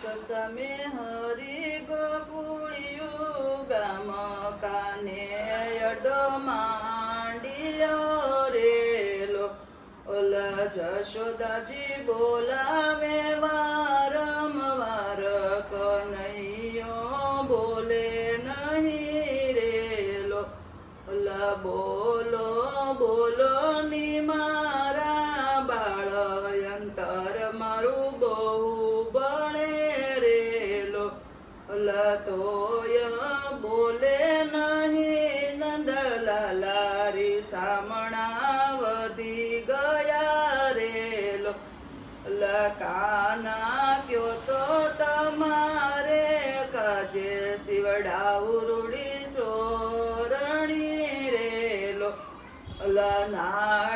સમે હરી ગોકુળિયું ગામ કાને અડો માંડિયો રેલો ઓલા જશોદાજી બોલાવે વારંવાર કનૈયો બોલે નહીં રેલો ઓલા બોલો બોલો ની મારા બાળ અંતર મારું બહુ બણે રેલો ઓલા તોય બોલે નહીં નંદલાલારી સામણા વધી ગયા રેલો ઓલા કાના કયો તો તમારે કાજે શિવડાવું રૂડી ચોરણી રેલો ઓલા નાળ